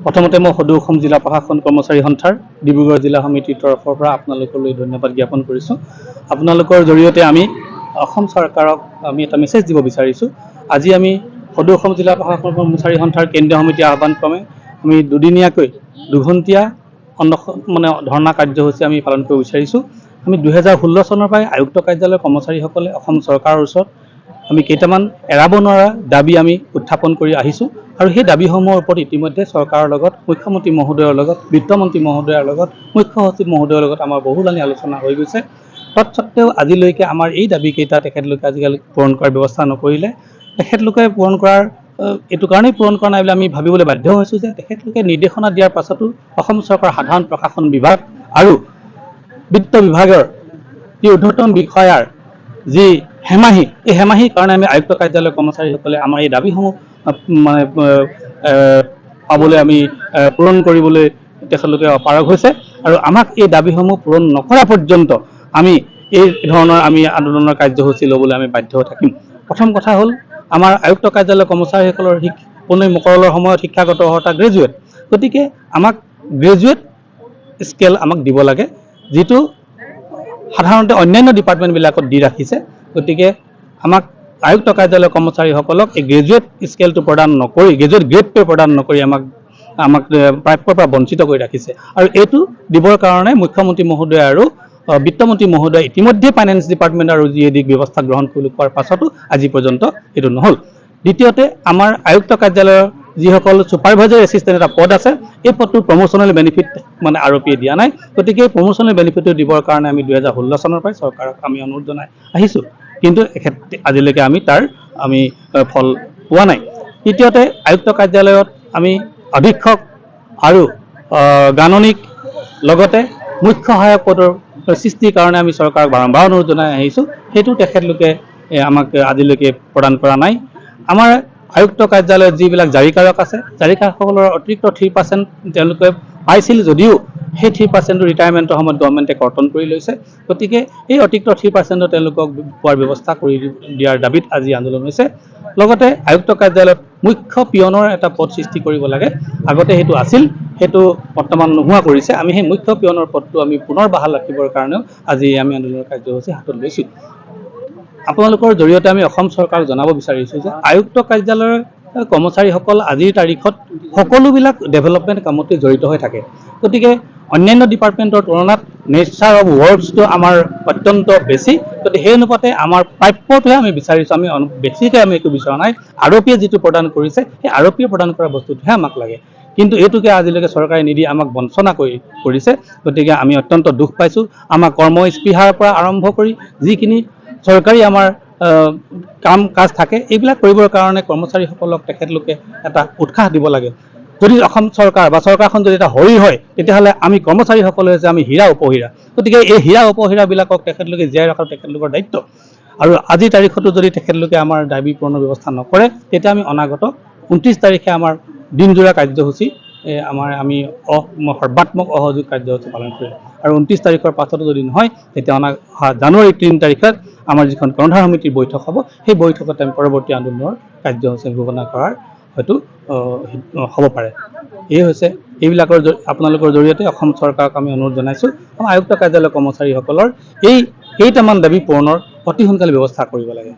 প্ৰথমতে মই সদৌ অসম জিলা প্ৰশাসন কৰ্মচাৰী সন্থাৰ ডিব্ৰুগড় জিলা সমিতিৰ তৰফৰ পৰা আপোনালোকলৈ ধন্যবাদ জ্ঞাপন কৰিছোঁ। আপোনালোকৰ জৰিয়তে আমি অসম চৰকাৰক আমি এটা মেছেজ দিব বিচাৰিছোঁ। আজি আমি সদৌ অসম জিলা প্ৰশাসন কৰ্মচাৰী সন্থাৰ কেন্দ্ৰীয় সমিতিৰ আহ্বানক্ৰমে আমি দুদিনীয়াকৈ দুঘণ্টীয়া ধৰ্ণা কাৰ্যসূচী আমি পালন কৰিব বিচাৰিছোঁ। আমি 2016 চনৰ পৰাই আয়ুক্ত কাৰ্যালয়ৰ কৰ্মচাৰীসকলে অসম চৰকাৰৰ ওচৰত আমি কেইটামান এৰাব নোৱাৰা দাবী আমি উত্থাপন কৰি আহিছোঁ আৰু সেই দাবীসমূহৰ ওপৰত ইতিমধ্যে চৰকাৰৰ লগত মুখ্যমন্ত্ৰী মহোদয়ৰ লগত বিত্তমন্ত্ৰী মহোদয়ৰ লগত মুখ্য সচিব মহোদয়ৰ লগত আমাৰ বহুলানি আলোচনা হৈ গৈছে। তৎসত্ত্বেও আজিলৈকে আমাৰ এই দাবীকেইটা তেখেতলোকে আজিকালি পূৰণ কৰাৰ ব্যৱস্থা নকৰিলে। তেখেতলোকে পূৰণ কৰাৰ এইটো কাৰণেই পূৰণ কৰা নাই বুলি আমি ভাবিবলৈ বাধ্য হৈছোঁ যে তেখেতলোকে নিৰ্দেশনা দিয়াৰ পাছতো অসম চৰকাৰৰ সাধাৰণ প্ৰশাসন বিভাগ আৰু বিত্ত বিভাগৰ যি ঊৰ্ধ্বতন বিষয়াৰ যি হেমাহি, এই হেমাহিৰ কাৰণে আমি আয়ুক্ত কাৰ্যালয়ৰ কৰ্মচাৰীসকলে আমাৰ এই দাবীসমূহ পাবলৈ আমি পূৰণ কৰিবলৈ তেখেতলোকে অপাৰগ হৈছে আৰু আমাক এই দাবীসমূহ পূৰণ নকৰা পৰ্যন্ত আমি এই ধৰণৰ আমি আন্দোলনৰ কাৰ্যসূচী ল'বলৈ আমি বাধ্য থাকিম। প্ৰথম কথা হ'ল আমাৰ আয়ুক্ত কাৰ্যালয়ৰ কৰ্মচাৰীসকলৰ মোকৰলৰ সময়ত শিক্ষাগত অৰ্হতা গ্ৰেজুৱেট, গতিকে আমাক গ্ৰেজুৱেট স্কেল আমাক দিব লাগে, যিটো সাধাৰণতে অন্যান্য ডিপাৰ্টমেণ্টবিলাকত দি ৰাখিছে। গতিকে আমাক আয়ুক্ত কাৰ্যালয়ৰ কৰ্মচাৰীসকলক এই গ্ৰেজুৱেট স্কেলটো প্ৰদান নকৰি, গ্ৰেজুৱেট গ্ৰেডটো প্ৰদান নকৰি আমাক প্ৰাপ্যৰ পৰা বঞ্চিত কৰি ৰাখিছে আৰু এইটো দিবৰ কাৰণে মুখ্যমন্ত্ৰী মহোদয় আৰু বিত্তমন্ত্ৰী মহোদয় ইতিমধ্যে ফাইনেন্স ডিপাৰ্টমেণ্ট আৰু জিএডিক ব্যৱস্থা গ্ৰহণ কৰি কোৱাৰ পাছতো আজি পৰ্যন্ত এইটো নহ'ল। দ্বিতীয়তে আমাৰ আয়ুক্ত কাৰ্যালয়ৰ যিসকল ছুপাৰভাইজাৰ এছিষ্টেণ্ট এটা পদ আছে, এই পদটোৰ প্ৰমোচনেল বেনিফিট আৰপিয়ে দিয়া নাই। গতিকে এই প্ৰমোচনেল বেনিফিটটো দিবৰ কাৰণে আমি 2016 চনৰ পৰাই চৰকাৰক আমি অনুৰোধ জনাই আহিছোঁ, কিন্তু আজিলৈকে আমি তাৰ ফল পোৱা নাই। তৃতীয়তে আয়ুক্ত কাৰ্যালয়ত আমি অধীক্ষক আৰু গাণনিক লগতে মুখ্য সহায়ক পদৰ সৃষ্টিৰ কাৰণে আমি চৰকাৰক বাৰম্বাৰ অনুৰোধ জনাই আহিছোঁ, সেইটো তেখেতলোকে আমাক আজিলৈকে প্ৰদান কৰা নাই। আমাৰ আয়ুক্ত কাৰ্যালয়ত যিবিলাক জাৰিকাৰক আছে, জাৰিকাৰসকলৰ অতিৰিক্ত 3% তেওঁলোকে পাইছিল যদিও সেই 3% ৰিটায়াৰমেণ্টৰ সময়ত গভৰ্ণমেণ্টে কৰ্তন কৰি লৈছে। গতিকে এই অতিৰিক্ত 3% তেওঁলোকক পোৱাৰ ব্যৱস্থা কৰি দিয়াৰ দাবীত আজি আন্দোলন হৈছে। লগতে আয়ুক্ত কাৰ্যালয়ত মুখ্য পিয়নৰ এটা পদ সৃষ্টি কৰিব লাগে, আগতে সেইটো আছিল, সেইটো বৰ্তমান নোহোৱা কৰিছে। আমি সেই মুখ্য পিয়নৰ পদটো আমি পুনৰ বাহাল ৰাখিবৰ কাৰণেও আজি আমি আন্দোলনৰ কাৰ্যসূচী হাতত লৈছোঁ। আপোনালোকৰ জৰিয়তে আমি অসম চৰকাৰক জনাব বিচাৰিছোঁ যে আয়ুক্ত কাৰ্যালয়ৰ কৰ্মচাৰীসকল আজিৰ তাৰিখত সকলোবিলাক ডেভেলপমেণ্ট কামতে জড়িত হৈ থাকে। গতিকে অন্যান্য ডিপাৰ্টমেণ্টৰ তুলনাত নেচাৰ অফ ৱৰ্কছটো আমাৰ অত্যন্ত বেছি। গতিকে সেই অনুপাতে আমাৰ প্ৰাপ্যটোহে আমি বিচাৰিছোঁ, আমি বেছিকৈ আমি একো বিচৰা নাই। আৰপিয়ে যিটো প্ৰদান কৰিছে সেই আৰপিয়ে প্ৰদান কৰা বস্তুটোহে আমাক লাগে, কিন্তু এইটোকে আজিলৈকে চৰকাৰে নিদি আমাক বঞ্চনা কৰিছে। গতিকে আমি অত্যন্ত দুখ পাইছোঁ। আমাৰ কৰ্ম স্পৃহাৰ পৰা আৰম্ভ কৰি যিখিনি চৰকাৰী আমাৰ কাম কাজ থাকে, এইবিলাক কৰিবৰ কাৰণে কৰ্মচাৰীসকলক তেখেতলোকে এটা উৎসাহ দিব লাগে। যদি অসম চৰকাৰ বা চৰকাৰখন যদি এটা হৰি হয়, তেতিয়াহ'লে আমি কৰ্মচাৰীসকলে যে আমি হীৰা উপহীৰা, গতিকে এই হীৰা উপহীৰাবিলাকক তেখেতলোকে জীয়াই ৰখাৰ তেখেতলোকৰ দায়িত্ব। আৰু আজিৰ তাৰিখতো যদি তেখেতলোকে আমাৰ দাবী পূৰণৰ ব্যৱস্থা নকৰে, তেতিয়া আমি অনাগত 29 তাৰিখে আমাৰ দিনজোৰা কাৰ্যসূচী আমি সৰ্বাত্মক অসহযোগ কাৰ্যসূচী পালন কৰিম। আৰু 29 তাৰিখৰ পাছতো যদি নহয়, তেতিয়া জানুৱাৰী 3 তাৰিখত আমাৰ যিখন কৰ্ণধাৰ সমিতিৰ বৈঠক হ'ব, সেই বৈঠকত আমি পৰৱৰ্তী আন্দোলনৰ কাৰ্যসূচী ঘোষণা কৰাৰ হয়তো হ'ব পাৰে। এই হৈছে এইবিলাকৰ আপোনালোকৰ জৰিয়তে অসম চৰকাৰক আমি অনুৰোধ জনাইছোঁ, আমাৰ আয়ুক্ত কাৰ্যালয়ৰ কৰ্মচাৰীসকলৰ এই কেইটামান দাবী পূৰণৰ অতি সোনকালে ব্যৱস্থা কৰিব লাগে।